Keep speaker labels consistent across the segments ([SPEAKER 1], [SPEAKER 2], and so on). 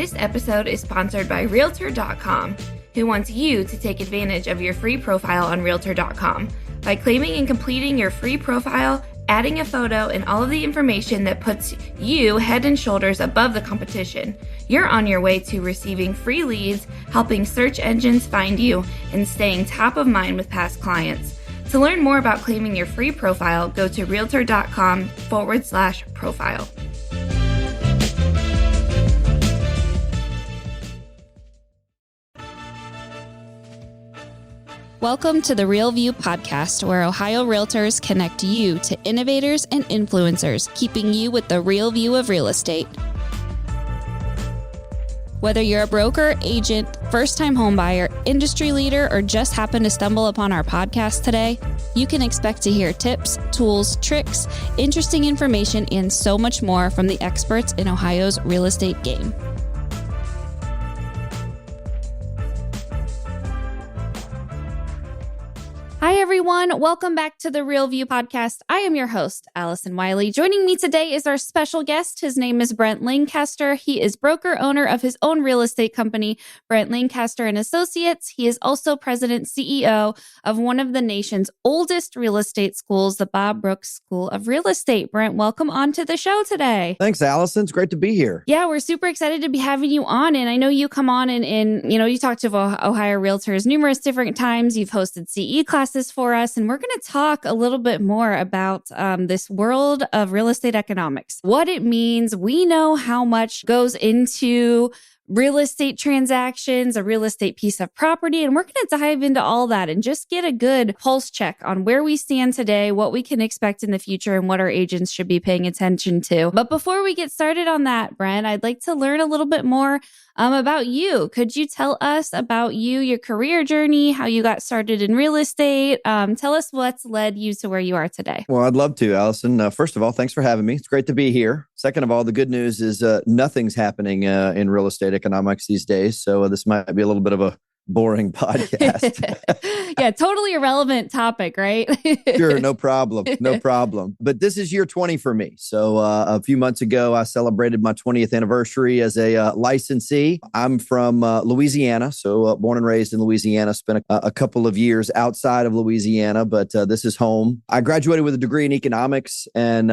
[SPEAKER 1] This episode is sponsored by Realtor.com, who wants you to take advantage of your free profile on Realtor.com. By claiming and completing your free profile, adding a photo, and all of the information that puts you head and shoulders above the competition, you're on your way to receiving free leads, helping search engines find you, and staying top of mind with past clients. To learn more about claiming your free profile, go to Realtor.com/profile.
[SPEAKER 2] Welcome to the Real View podcast, where Ohio Realtors connect you to innovators and influencers, keeping you with the real view of real estate. Whether you're a broker, agent, first-time homebuyer, industry leader, or just happen to stumble upon our podcast today, you can expect to hear tips, tools, tricks, interesting information, and so much more from the experts in Ohio's real estate game. Hi, everyone. Welcome back to the Real View podcast. I am your host, Allison Wiley. Joining me today is our special guest. His name is Brent Lancaster. He is broker owner of his own real estate company, Brent Lancaster and Associates. He is also president CEO of one of the nation's oldest real estate schools, the Bob Brooks School of Real Estate. Brent, welcome on to the show today.
[SPEAKER 3] Thanks, Allison. It's great to be here.
[SPEAKER 2] Yeah, we're super excited to be having you on. And I know you come on and you talk to Ohio Realtors numerous different times. You've hosted CE classes for us, and we're going to talk a little bit more about this world of real estate economics, what it means. We know how much goes into real estate transactions, a real estate piece of property, and we're going to dive into all that and just get a good pulse check on where we stand today, what we can expect in the future, and what our agents should be paying attention to. But before we get started on that, Brent, I'd like to learn a little bit more about you. Could you tell us about you, your career journey, how you got started in real estate? Tell us what's led you to where you are today.
[SPEAKER 3] Well, I'd love to, Allison. First of all, thanks for having me. It's great to be here. Second of all, the good news is nothing's happening in real estate economics these days. So this might be a little bit of a boring podcast.
[SPEAKER 2] Yeah, totally irrelevant topic, right?
[SPEAKER 3] Sure, no problem. No problem. But this is year 20 for me. So a few months ago, I celebrated my 20th anniversary as a licensee. I'm from Louisiana, so born and raised in Louisiana, spent a couple of years outside of Louisiana, but this is home. I graduated with a degree in economics, and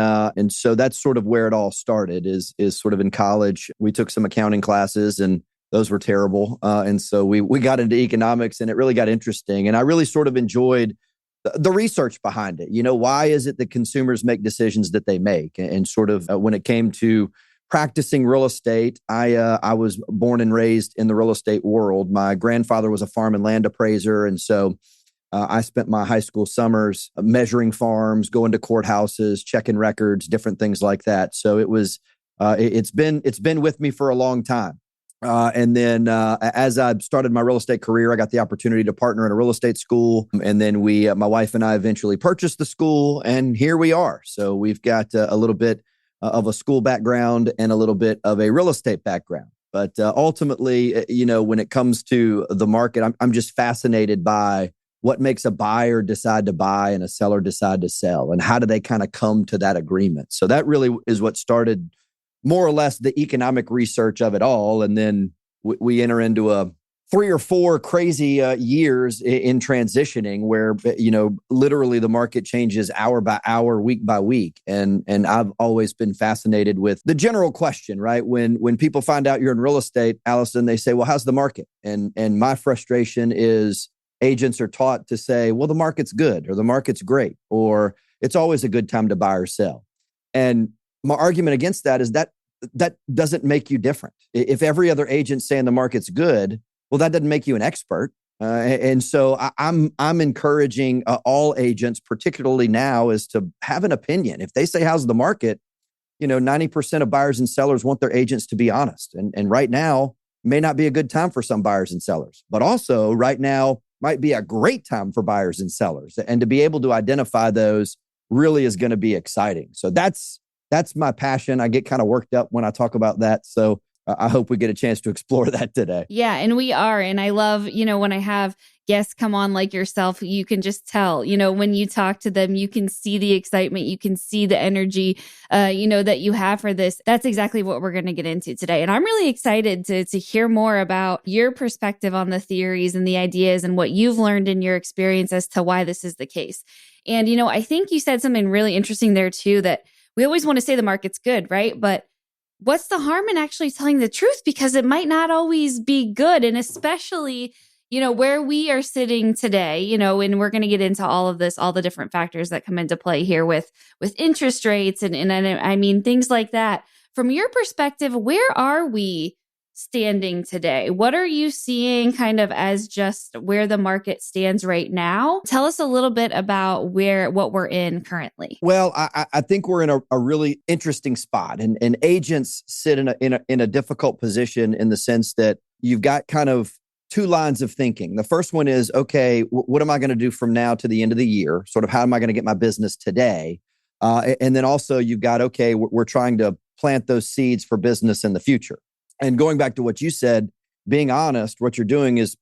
[SPEAKER 3] so that's sort of where it all started, is sort of in college. We took some accounting classes, and those were terrible. And so we got into economics, and it really got interesting. And I really sort of enjoyed the research behind it. Why is it that consumers make decisions that they make? And sort of when it came to practicing real estate, I was born and raised in the real estate world. My grandfather was a farm and land appraiser. And so I spent my high school summers measuring farms, going to courthouses, checking records, different things like that. So it's been with me for a long time. And then as I started my real estate career, I got the opportunity to partner in a real estate school. And then my wife and I eventually purchased the school, and here we are. So we've got a little bit of a school background and a little bit of a real estate background. But ultimately, when it comes to the market, I'm just fascinated by what makes a buyer decide to buy and a seller decide to sell, and how do they kind of come to that agreement. So that really is what started more or less the economic research of it all. And then we enter into 3 or 4 crazy years in transitioning where, literally the market changes hour by hour, week by week. And I've always been fascinated with the general question, right? When people find out you're in real estate, Allison, they say, well, how's the market? And my frustration is agents are taught to say, well, the market's good, or the market's great, or it's always a good time to buy or sell. And my argument against that is that doesn't make you different. If every other agent's saying the market's good, well, that doesn't make you an expert. And so I'm encouraging all agents, particularly now, is to have an opinion. If they say, how's the market? 90% of buyers and sellers want their agents to be honest. And right now may not be a good time for some buyers and sellers, but also right now might be a great time for buyers and sellers. And to be able to identify those really is going to be exciting. So that's my passion. I get kind of worked up when I talk about that. So I hope we get a chance to explore that today.
[SPEAKER 2] Yeah, and we are. And I love, when I have guests come on like yourself, you can just tell, when you talk to them, you can see the excitement, you can see the energy, that you have for this. That's exactly what we're going to get into today. And I'm really excited to hear more about your perspective on the theories and the ideas and what you've learned in your experience as to why this is the case. And, I think you said something really interesting there too, that we always want to say the market's good, right? But what's the harm in actually telling the truth? Because it might not always be good. And especially, where we are sitting today, and we're going to get into all of this, all the different factors that come into play here with interest rates and I mean, things like that. From your perspective, where are we standing today? What are you seeing kind of as just where the market stands right now? Tell us a little bit about what we're in currently.
[SPEAKER 3] Well, I think we're in a really interesting spot, and agents sit in a difficult position in the sense that you've got kind of two lines of thinking. The first one is, okay, what am I going to do from now to the end of the year? Sort of how am I going to get my business today? And then also you've got, okay, we're trying to plant those seeds for business in the future. And going back to what you said, being honest, what you're doing is,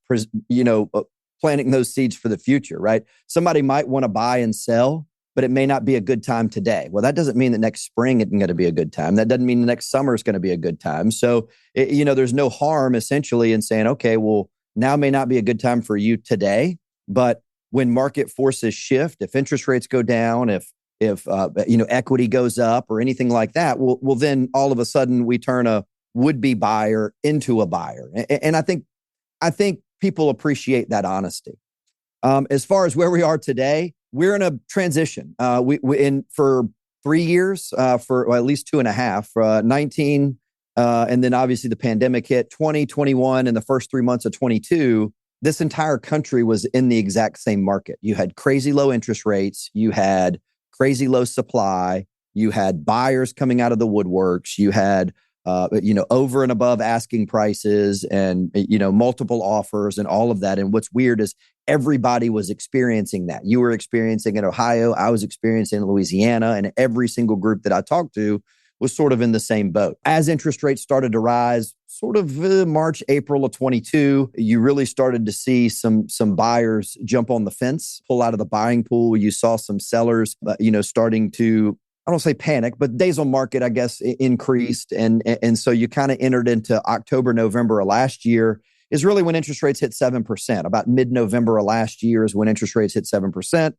[SPEAKER 3] planting those seeds for the future, right? Somebody might want to buy and sell, but it may not be a good time today. Well, that doesn't mean that next spring isn't going to be a good time. That doesn't mean the next summer is going to be a good time. So, there's no harm essentially in saying, okay, well, now may not be a good time for you today, but when market forces shift, if interest rates go down, if equity goes up or anything like that, well, then all of a sudden we turn a would-be buyer into a buyer. And I think people appreciate that honesty. As far as where we are today, we're in a transition. For 3 years, for at least 2.5, 19, and then obviously the pandemic hit 2021 and the first 3 months of 22, this entire country was in the exact same market. You had crazy low interest rates. You had crazy low supply. You had buyers coming out of the woodworks. You had over and above asking prices and, multiple offers and all of that. And what's weird is everybody was experiencing that. You were experiencing in Ohio. I was experiencing in Louisiana, and every single group that I talked to was sort of in the same boat. As interest rates started to rise, sort of March, April of 22, you really started to see some buyers jump on the fence, pull out of the buying pool. You saw some sellers, starting to, I don't say panic, but days on market, I guess, increased. And so you kind of entered into October, November of last year is really when interest rates hit 7%. About mid-November of last year is when interest rates hit 7%.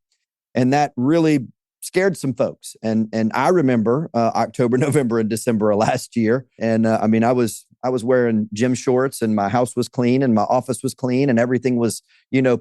[SPEAKER 3] And that really scared some folks. And I remember October, November, and December of last year. And I was wearing gym shorts and my house was clean and my office was clean and everything was,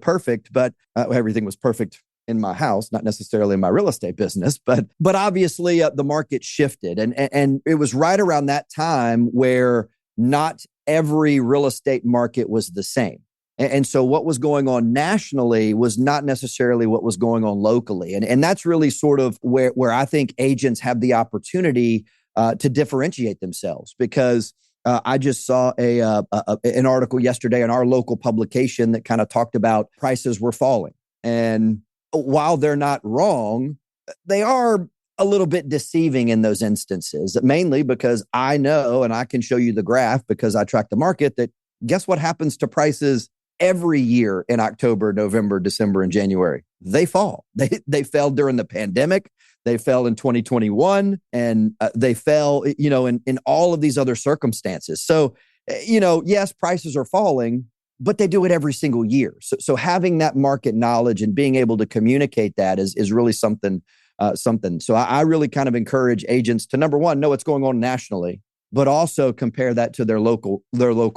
[SPEAKER 3] perfect. But everything was perfect in my house, not necessarily in my real estate business, but obviously the market shifted. And it was right around that time where not every real estate market was the same. And so what was going on nationally was not necessarily what was going on locally. And that's really sort of where I think agents have the opportunity to differentiate themselves, because I just saw an article yesterday in our local publication that kind of talked about prices were falling. And while they're not wrong, they are a little bit deceiving in those instances, mainly because I know, and I can show you the graph because I track the market, that guess what happens to prices every year in October, November, December, and January? They fall. They fell during the pandemic. They fell in 2021, and they fell, in all of these other circumstances. So, yes, prices are falling, but they do it every single year. So having that market knowledge and being able to communicate that is really something. So I really kind of encourage agents to, number one, know what's going on nationally, but also compare that to their local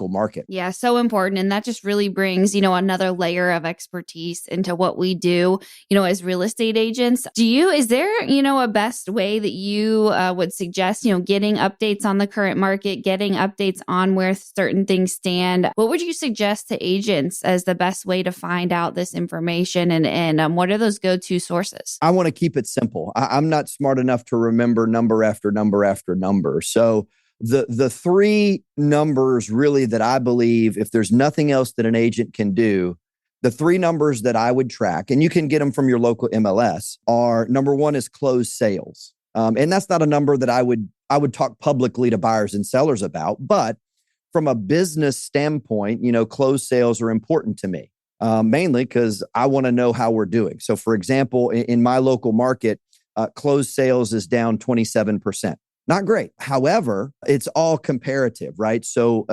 [SPEAKER 3] market.
[SPEAKER 2] Yeah, so important. And that just really brings, another layer of expertise into what we do, as real estate agents. Is there, a best way that you would suggest, getting updates on the current market, getting updates on where certain things stand? What would you suggest to agents as the best way to find out this information? And what are those go-to sources?
[SPEAKER 3] I want to keep it simple. I'm not smart enough to remember number after number after number. So the three numbers really that I believe, if there's nothing else that an agent can do, the three numbers that I would track, and you can get them from your local MLS, are number one is closed sales. And that's not a number that I would talk publicly to buyers and sellers about, but from a business standpoint, closed sales are important to me, mainly because I want to know how we're doing. So for example, in my local market, closed sales is down 27%. Not great. However, it's all comparative, right? So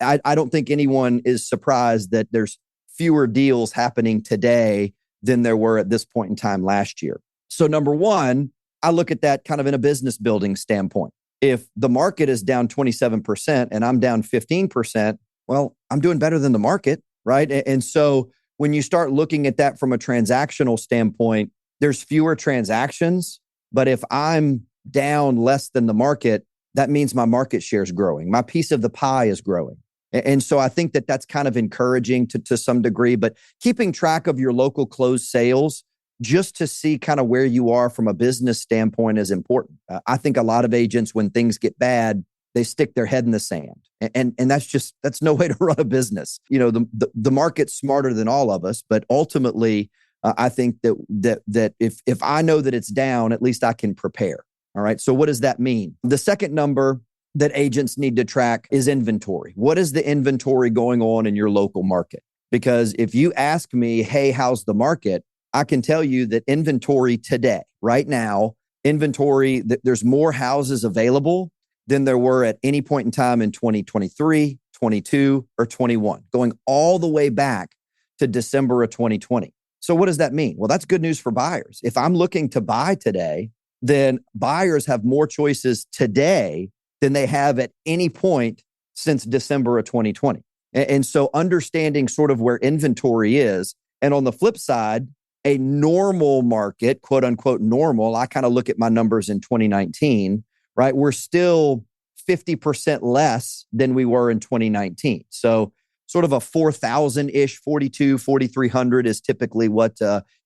[SPEAKER 3] I don't think anyone is surprised that there's fewer deals happening today than there were at this point in time last year. So number one, I look at that kind of in a business building standpoint. If the market is down 27% and I'm down 15%, well, I'm doing better than the market, right? And so when you start looking at that from a transactional standpoint, there's fewer transactions. But if I'm down less than the market, that means my market share is growing. My piece of the pie is growing. And so I think that that's kind of encouraging to some degree, but keeping track of your local closed sales just to see kind of where you are from a business standpoint is important. I think a lot of agents, when things get bad, they stick their head in the sand. And that's no way to run a business. The market's smarter than all of us, but ultimately, I think that if I know that it's down, at least I can prepare. All right. So what does that mean? The second number that agents need to track is inventory. What is the inventory going on in your local market? Because if you ask me, hey, how's the market? I can tell you that inventory today, right now, there's more houses available than there were at any point in time in 2023, 22, or 21, going all the way back to December of 2020. So what does that mean? Well, that's good news for buyers. If I'm looking to buy today, then buyers have more choices today than they have at any point since December of 2020. And so understanding sort of where inventory is, and on the flip side, a normal market, quote unquote normal, I kind of look at my numbers in 2019, right? We're still 50% less than we were in 2019. So sort of a 4,000-ish, 4,300 is typically what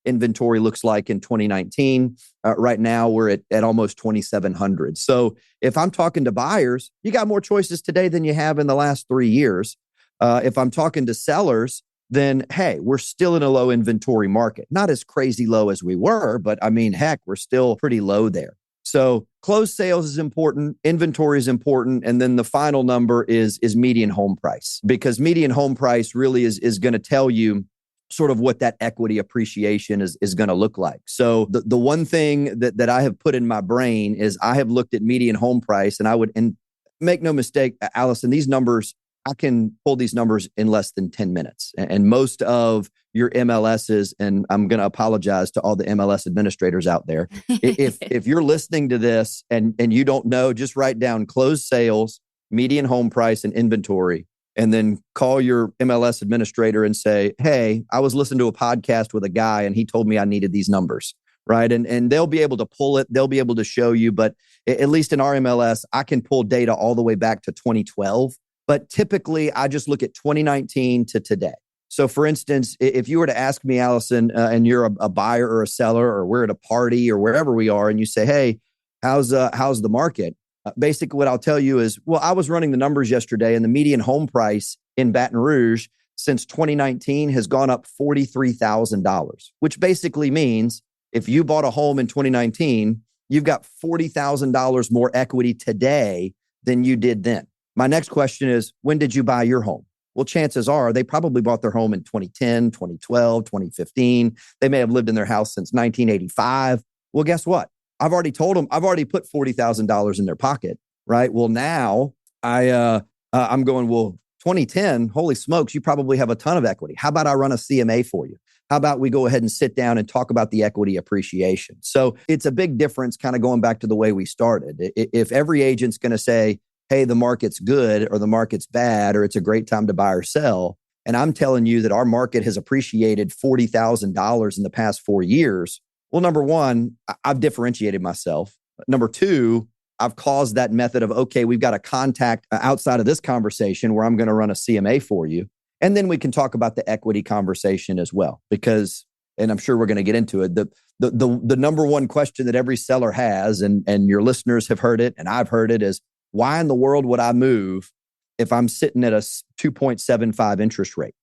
[SPEAKER 3] inventory looks like in 2019. Right now, we're at almost 2,700. So if I'm talking to buyers, you got more choices today than you have in the last 3 years. If I'm talking to sellers, then hey, we're still in a low inventory market. Not as crazy low as we were, but I mean, heck, we're still pretty low there. So closed sales is important, inventory is important, and then the final number is median home price, because median home price really is going to tell you sort of what that equity appreciation is going to look like. So the one thing that I have put in my brain is I have looked at median home price, and make no mistake, Allison, these numbers, I can pull these numbers in less than 10 minutes. And most of your MLSs, and I'm going to apologize to all the MLS administrators out there. If you're listening to this and you don't know, just write down closed sales, median home price, and inventory, and then call your MLS administrator and say, hey, I was listening to a podcast with a guy and he told me I needed these numbers, right? And they'll be able to pull it. They'll be able to show you. But at least in our MLS, I can pull data all the way back to 2012. But typically, I just look at 2019 to today. So for instance, if you were to ask me, Allison, and you're a buyer or a seller, or we're at a party or wherever we are, and you say, hey, how's the market? Basically, what I'll tell you is, well, I was running the numbers yesterday, and the median home price in Baton Rouge since 2019 has gone up $43,000, which basically means if you bought a home in 2019, you've got $40,000 more equity today than you did then. My next question is, when did you buy your home? Well, chances are they probably bought their home in 2010, 2012, 2015. They may have lived in their house since 1985. Well, guess what? I've already told them, I've already put $40,000 in their pocket, right? Well, now I'm going, well, 2010, holy smokes, you probably have a ton of equity. How about I run a CMA for you? How about we go ahead and sit down and talk about the equity appreciation? So it's a big difference kind of going back to the way we started. If every agent's going to say, hey, the market's good or the market's bad, or it's a great time to buy or sell, and I'm telling you that our market has appreciated $40,000 in the past 4 years, well, number one, I've differentiated myself. Number two, I've caused that method of, okay, we've got a contact outside of this conversation where I'm going to run a CMA for you. And then we can talk about the equity conversation as well, because, and I'm sure we're going to get into it, the number one question that every seller has, and your listeners have heard it and I've heard it, is, why in the world would I move if I'm sitting at a 2.75 interest rate?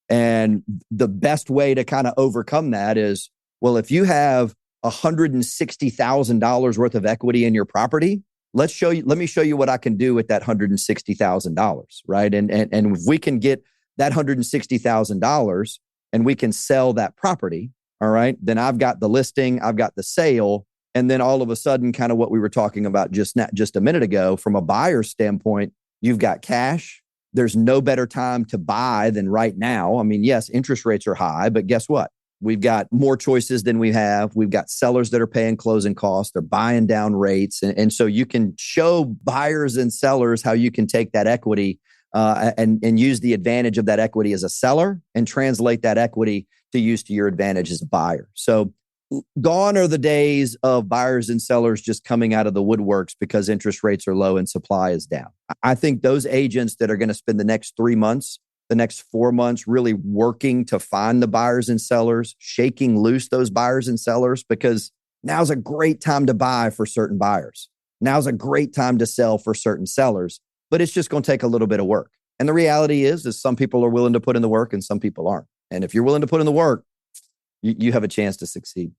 [SPEAKER 3] And the best way to kind of overcome that is, well, if you have $160,000 worth of equity in your property, Let me show you what I can do with that $160,000, right? And if we can get that $160,000 and we can sell that property, all right, then I've got the listing, I've got the sale, and then all of a sudden, kind of what we were talking about just a minute ago, from a buyer's standpoint, you've got cash. There's no better time to buy than right now. I mean, yes, interest rates are high, but guess what? We've got more choices than we have. We've got sellers that are paying closing costs. They're buying down rates. And so you can show buyers and sellers how you can take that equity and use the advantage of that equity as a seller and translate that equity to use to your advantage as a buyer. So gone are the days of buyers and sellers just coming out of the woodworks because interest rates are low and supply is down. I think those agents that are going to spend the next 3 months, the next 4 months, really working to find the buyers and sellers, shaking loose those buyers and sellers, because now's a great time to buy for certain buyers. Now's a great time to sell for certain sellers, but it's just going to take a little bit of work. And the reality is some people are willing to put in the work and some people aren't. And if you're willing to put in the work, you have a chance to succeed.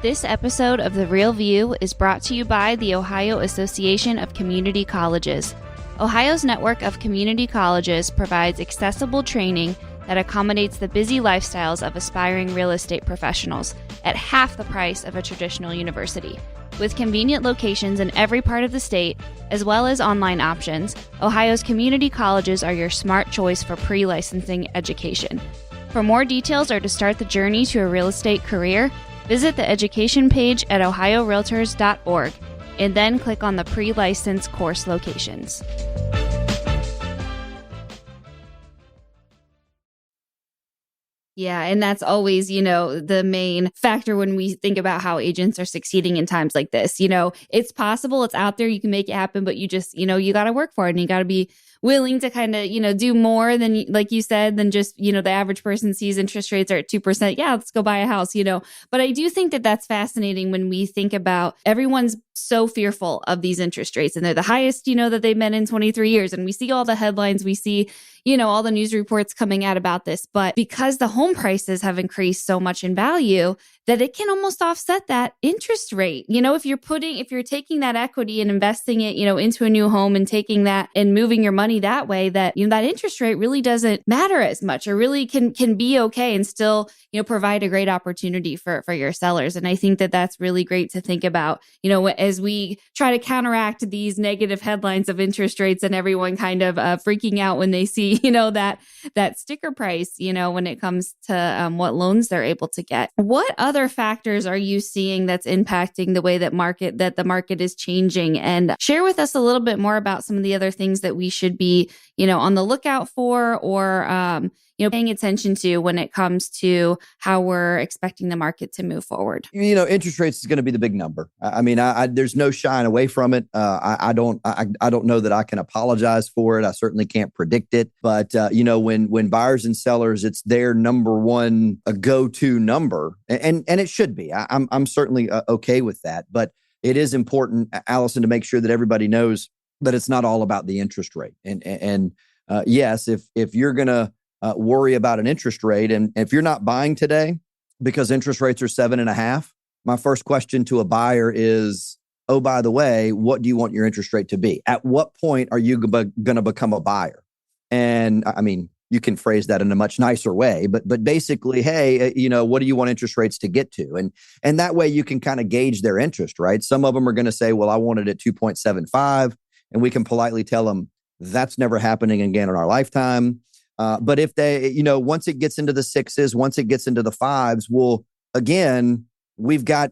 [SPEAKER 2] This episode of The Real View is brought to you by the Ohio Association of Community Colleges. Ohio's network of community colleges provides accessible training that accommodates the busy lifestyles of aspiring real estate professionals at half the price of a traditional university. With convenient locations in every part of the state, as well as online options, Ohio's community colleges are your smart choice for pre-licensing education. For more details or to start the journey to a real estate career, visit the education page at ohiorealtors.org and then click on the pre-license course locations. Yeah, and that's always, the main factor when we think about how agents are succeeding in times like this. It's possible, it's out there, you can make it happen, but you just, you got to work for it and you got to be willing to kind of, do more than, like you said, than just, the average person sees interest rates are at 2%. Yeah, let's go buy a house, But I do think that that's fascinating when we think about everyone's so fearful of these interest rates and they're the highest, that they've been in 23 years. And we see all the headlines, we see, all the news reports coming out about this. But because the home prices have increased so much in value, that it can almost offset that interest rate. If you're taking that equity and investing it, into a new home and taking that and moving your money that way, that, that interest rate really doesn't matter as much or really can be okay and still, provide a great opportunity for your sellers. And I think that that's really great to think about, as we try to counteract these negative headlines of interest rates and everyone kind of freaking out when they see, that sticker price, when it comes to what loans they're able to get. What other factors are you seeing that's impacting the way that the market is changing? And share with us a little bit more about some of the other things that we should be, on the lookout for or, paying attention to when it comes to how we're expecting the market to move forward.
[SPEAKER 3] Interest rates is going to be the big number. I mean, there's no shying away from it. I don't know that I can apologize for it. I certainly can't predict it. But when buyers and sellers, it's their number one go-to number, and it should be. I'm certainly okay with that. But it is important, Allison, to make sure that everybody knows that it's not all about the interest rate. And yes, if you're going to worry about an interest rate, and if you're not buying today because interest rates are 7.5%, my first question to a buyer is, oh, by the way, what do you want your interest rate to be? At what point are you going to become a buyer? And I mean, you can phrase that in a much nicer way, but basically, hey, what do you want interest rates to get to? And that way you can kind of gauge their interest, right? Some of them are going to say, well, I want it at 2.75, and we can politely tell them that's never happening again in our lifetime. But if they, once it gets into the 6s, once it gets into the 5s, well, again, we've got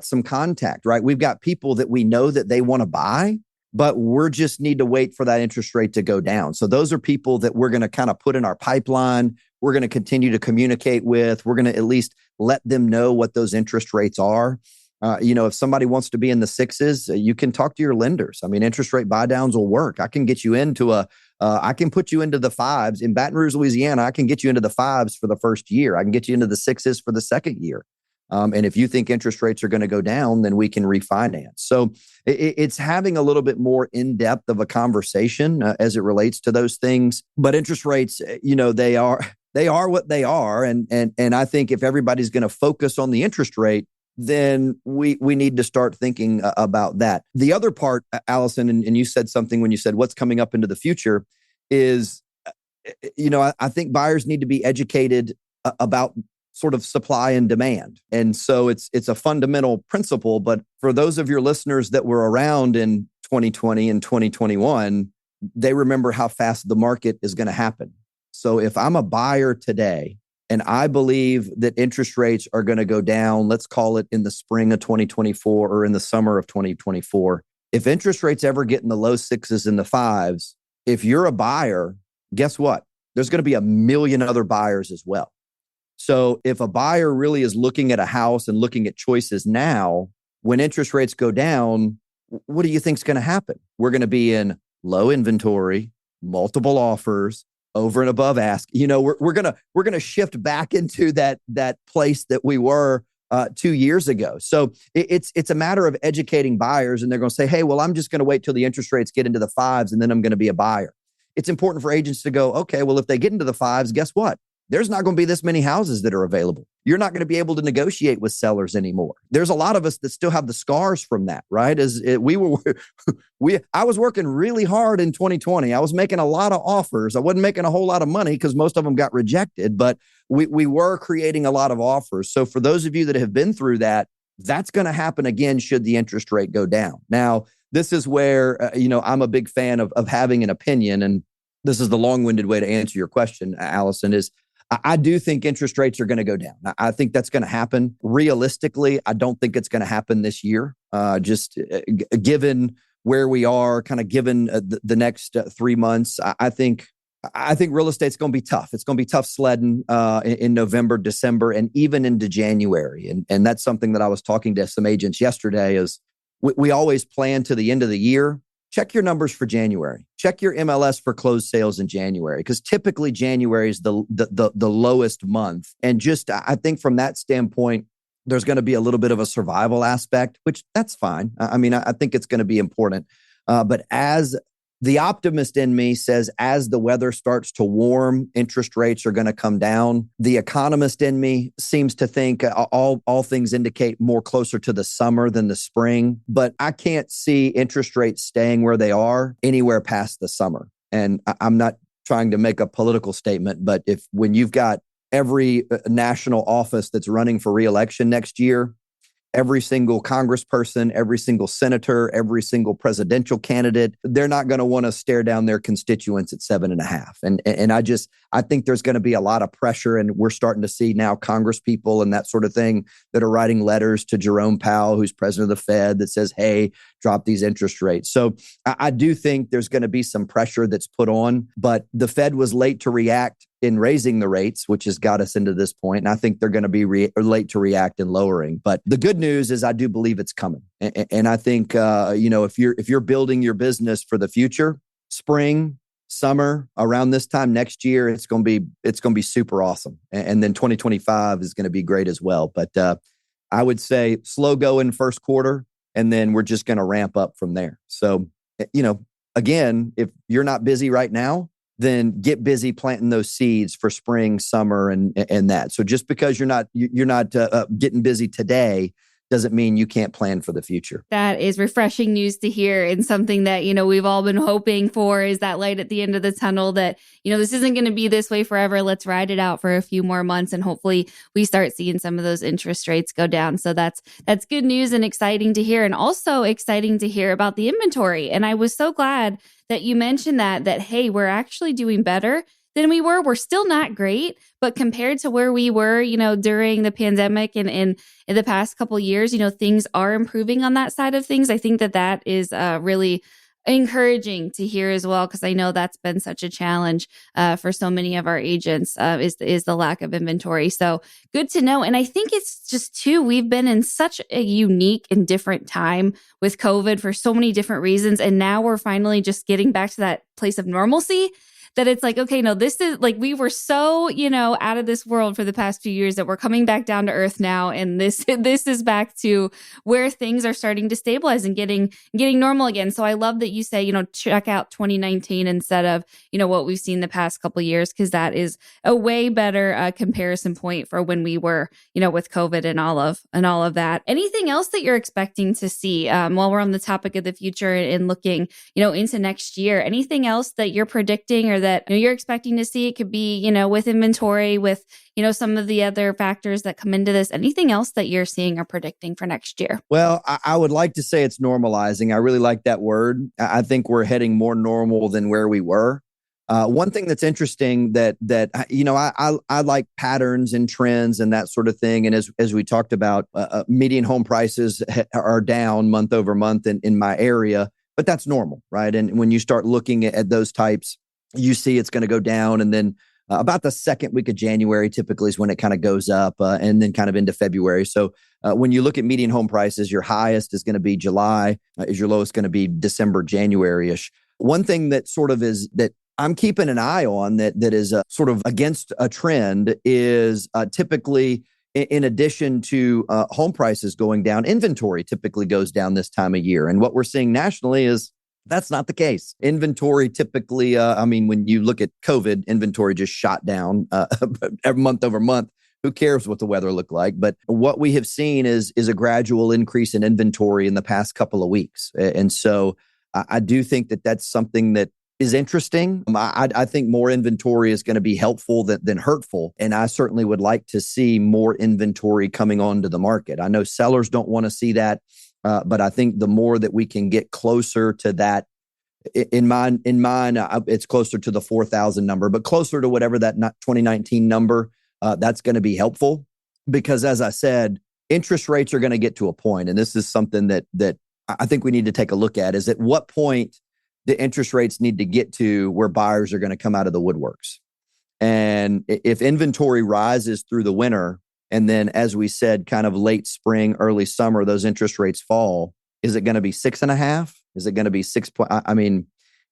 [SPEAKER 3] some contact, right? We've got people that we know that they want to buy, but we're just need to wait for that interest rate to go down. So those are people that we're going to kind of put in our pipeline. We're going to continue to communicate with. We're going to at least let them know what those interest rates are. If somebody wants to be in the 6s, you can talk to your lenders. I mean, interest rate buy downs will work. I can get you into I can put you into the 5s in Baton Rouge, Louisiana. I can get you into the 5s for the first year. I can get you into the 6s for the second year. And if you think interest rates are going to go down, then we can refinance. So it's having a little bit more in-depth of a conversation as it relates to those things. But interest rates, They are what they are. And I think if everybody's going to focus on the interest rate, then we need to start thinking about that. The other part, Allison, and you said something when you said what's coming up into the future is, I think buyers need to be educated about sort of supply and demand. And so it's a fundamental principle. But for those of your listeners that were around in 2020 and 2021, they remember how fast the market is going to happen. So if I'm a buyer today and I believe that interest rates are going to go down, let's call it in the spring of 2024 or in the summer of 2024, if interest rates ever get in the low sixes and the fives, if you're a buyer, guess what? There's going to be a million other buyers as well. So if a buyer really is looking at a house and looking at choices now, when interest rates go down, what do you think is going to happen? We're going to be in low inventory, multiple offers, over and above ask. We're gonna shift back into that place that we were 2 years ago. So it's a matter of educating buyers, and they're going to say, hey, well, I'm just going to wait till the interest rates get into the fives, and then I'm going to be a buyer. It's important for agents to go, okay, well, if they get into the fives, guess what? There's not going to be this many houses that are available. You're not going to be able to negotiate with sellers anymore. There's a lot of us that still have the scars from that, right? I was working really hard in 2020. I was making a lot of offers. I wasn't making a whole lot of money because most of them got rejected, but we were creating a lot of offers. So for those of you that have been through that, that's going to happen again should the interest rate go down. Now, this is where, I'm a big fan of having an opinion. And this is the long-winded way to answer your question, Allison, is I do think interest rates are going to go down. I think that's going to happen. Realistically, I don't think it's going to happen this year. Given where we are, kind of given the next 3 months, I think real estate's going to be tough. It's going to be tough sledding in November, December, and even into January. And that's something that I was talking to some agents yesterday is we always plan to the end of the year. Check your numbers for January. Check your MLS for closed sales in January, because typically January is the lowest month. And just, I think from that standpoint, there's going to be a little bit of a survival aspect, which that's fine. I think it's going to be important. But as the optimist in me says, as the weather starts to warm, interest rates are going to come down. The economist in me seems to think all things indicate more closer to the summer than the spring. But I can't see interest rates staying where they are anywhere past the summer. And I'm not trying to make a political statement, but when you've got every national office that's running for re-election next year, every single congressperson, every single senator, every single presidential candidate, they're not going to want to stare down their constituents at 7.5. And I think there's going to be a lot of pressure, and we're starting to see now Congress people and that sort of thing that are writing letters to Jerome Powell, who's president of the Fed, that says, hey, drop these interest rates. So I do think there's going to be some pressure that's put on, but the Fed was late to react in raising the rates, which has got us into this point. And I think they're going to be late to react in lowering. But the good news is I do believe it's coming. And I think, if you're building your business for the future, spring, summer, around this time next year, it's going to be super awesome. And then 2025 is going to be great as well. But I would say slow going first quarter, and then we're just going to ramp up from there. So, again, if you're not busy right now, then get busy planting those seeds for spring, summer, and that. So just because you're not getting busy today doesn't mean you can't plan for the future.
[SPEAKER 2] That is refreshing news to hear, and something that, we've all been hoping for is that light at the end of the tunnel that, this isn't going to be this way forever. Let's ride it out for a few more months, and hopefully we start seeing some of those interest rates go down. So that's good news and exciting to hear, and also exciting to hear about the inventory. And I was so glad that you mentioned that, hey, we're actually doing better than we were. We're still not great, but compared to where we were, during the pandemic and in the past couple of years, things are improving on that side of things. I think that is really encouraging to hear as well, because I know that's been such a challenge for so many of our agents is the lack of inventory. So good to know. And I think it's just too, we've been in such a unique and different time with COVID for so many different reasons. And now we're finally just getting back to that place of normalcy that it's like, okay, no, this is like, we were so, out of this world for the past few years that we're coming back down to earth now. And this is back to where things are starting to stabilize and getting normal again. So I love that you say, check out 2019 instead of, what we've seen the past couple of years, because that is a way better comparison point for when we were, with COVID and all of that. Anything else that you're expecting to see while we're on the topic of the future and looking, into next year? Anything else that you're predicting or that you're expecting to see? It could be, with inventory, with, some of the other factors that come into this. Anything else that you're seeing or predicting for next year?
[SPEAKER 3] Well, I would like to say it's normalizing. I really like that word. I think we're heading more normal than where we were. One thing that's interesting that I like patterns and trends and that sort of thing. And as we talked about, median home prices are down month over month in my area, but that's normal, right? And when you start looking at those types, you see it's going to go down, and then about the second week of January typically is when it kind of goes up, and then kind of into February. So when you look at median home prices, your highest is going to be July, is your lowest going to be December, January-ish. One thing that sort of is that I'm keeping an eye on that is sort of against a trend is typically, in addition to home prices going down, inventory typically goes down this time of year. And what we're seeing nationally is that's not the case. Inventory typically, when you look at COVID, inventory just shot down every month over month. Who cares what the weather looked like? But what we have seen is a gradual increase in inventory in the past couple of weeks. And so I do think that that's something that is interesting. I think more inventory is going to be helpful than hurtful. And I certainly would like to see more inventory coming onto the market. I know sellers don't want to see that. But I think the more that we can get closer to that, in mine, it's closer to the 4,000 number, but closer to whatever that 2019 number, that's going to be helpful. Because as I said, interest rates are going to get to a point, and this is something that I think we need to take a look at, is at what point the interest rates need to get to where buyers are going to come out of the woodworks. And if inventory rises through the winter, and then, as we said, kind of late spring, early summer, those interest rates fall, is it going to be 6.5? Is it going to be 6?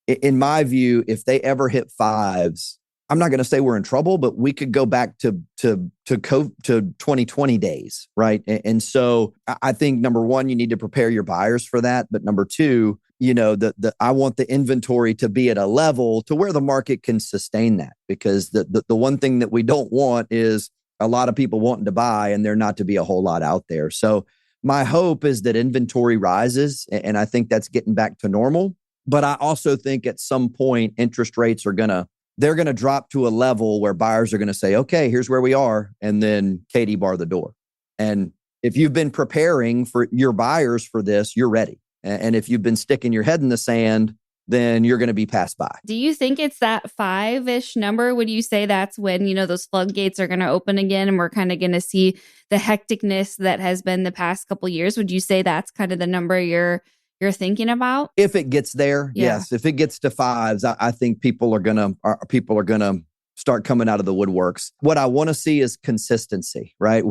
[SPEAKER 3] In my view, if they ever hit fives, I'm not going to say we're in trouble, but we could go back to 2020 days, right? And so I think, number one, you need to prepare your buyers for that. But number two, I want the inventory to be at a level to where the market can sustain that. Because the one thing that we don't want is a lot of people wanting to buy and there not to be a whole lot out there. So my hope is that inventory rises, and I think that's getting back to normal. But I also think at some point interest rates they're going to drop to a level where buyers are going to say, okay, here's where we are. And then Katie, bar the door. And if you've been preparing for your buyers for this, you're ready. And if you've been sticking your head in the sand, then you're going to be passed by.
[SPEAKER 2] Do you think it's that 5-ish number? Would you say that's when, those floodgates are going to open again and we're kind of going to see the hecticness that has been the past couple of years? Would you say that's kind of the number you're thinking about?
[SPEAKER 3] If it gets there, yes. If it gets to fives, I think people are gonna start coming out of the woodworks. What I want to see is consistency, right?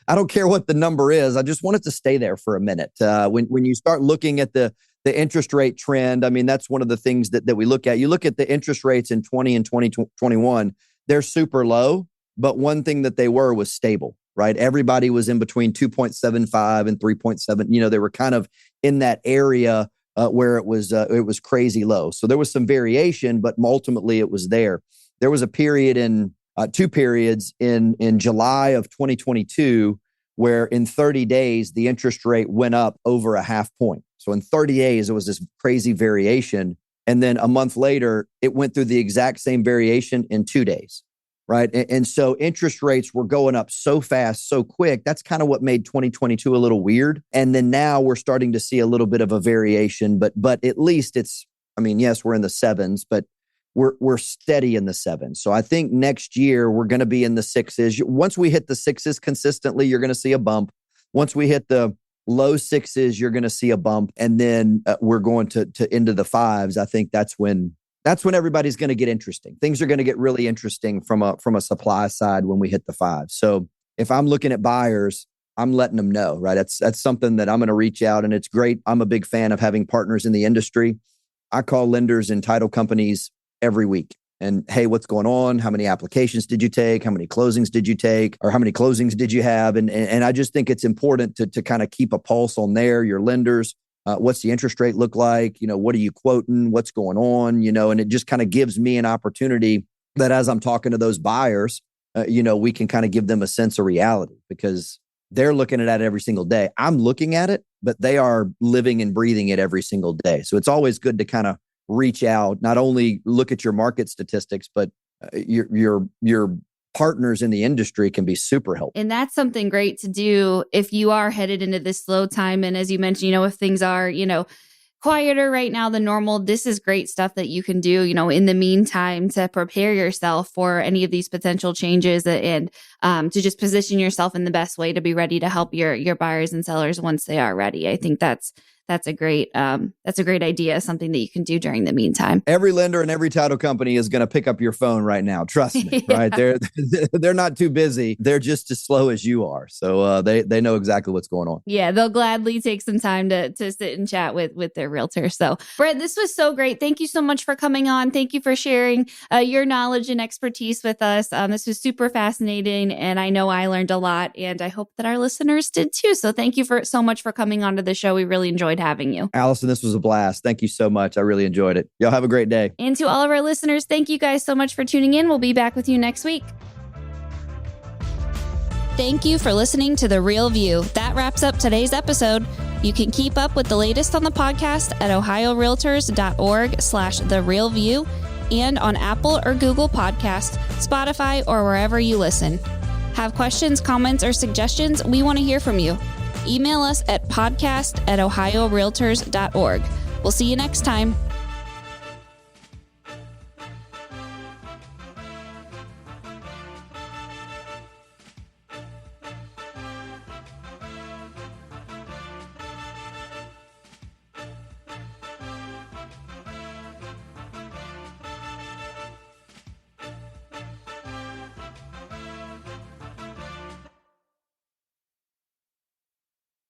[SPEAKER 3] I don't care what the number is. I just want it to stay there for a minute. When you start looking at the interest rate trend, that's one of the things that we look at. You look at the interest rates in 20 and 2021, they're super low, but one thing that they were was stable, right? Everybody was in between 2.75 and 3.7. They were kind of in that area where it was crazy low. So there was some variation, but ultimately it was there. There was a period two periods in July of 2022 where in 30 days, the interest rate went up over a half point. So in 30 days, it was this crazy variation. And then a month later, it went through the exact same variation in 2 days, right? And so interest rates were going up so fast, so quick. That's kind of what made 2022 a little weird. And then now we're starting to see a little bit of a variation, but at least it's, yes, we're in the sevens, but we're steady in the sevens. So I think next year we're going to be in the sixes. Once we hit the sixes consistently, you're going to see a bump. Once we hit the low sixes, you're going to see a bump. And then we're going to into the fives. I think that's when everybody's going to get interesting. Things are going to get really interesting from a supply side when we hit the fives. So if I'm looking at buyers, I'm letting them know, right? That's something that I'm going to reach out, and it's great. I'm a big fan of having partners in the industry. I call lenders and title companies every week. And hey, what's going on? How many applications did you take? How many closings did you take? Or how many closings did you have? And I just think it's important to kind of keep a pulse on your lenders. What's the interest rate look like? What are you quoting? What's going on? And it just kind of gives me an opportunity that as I'm talking to those buyers, we can kind of give them a sense of reality because they're looking at it every single day. I'm looking at it, but they are living and breathing it every single day. So it's always good to kind of reach out, not only look at your market statistics, but your partners in the industry can be super helpful.
[SPEAKER 2] And that's something great to do if you are headed into this slow time. And as you mentioned, if things are, quieter right now than normal, this is great stuff that you can do, in the meantime to prepare yourself for any of these potential changes and to just position yourself in the best way to be ready to help your buyers and sellers once they are ready. I think that's a great idea, something that you can do during the meantime.
[SPEAKER 3] Every lender and every title company is going to pick up your phone right now. Trust me,
[SPEAKER 2] Yeah.
[SPEAKER 3] Right? They're not too busy. They're just as slow as you are. So they know exactly what's going on.
[SPEAKER 2] Yeah, they'll gladly take some time to sit and chat with their realtor. So, Brent, this was so great. Thank you so much for coming on. Thank you for sharing your knowledge and expertise with us. This was super fascinating, and I know I learned a lot, and I hope that our listeners did too. So thank you so much for coming onto the show. We really enjoyed having you.
[SPEAKER 3] Allison, this was a blast. Thank you so much. I really enjoyed it. Y'all have a great day.
[SPEAKER 2] And to all of our listeners, thank you guys so much for tuning in. We'll be back with you next week. Thank you for listening to The Real View. That wraps up today's episode. You can keep up with the latest on the podcast at ohiorealtors.org/therealview and on Apple or Google Podcasts, Spotify, or wherever you listen. Have questions, comments, or suggestions? We want to hear from you. Email us at podcast@ohiorealtors.org. We'll see you next time.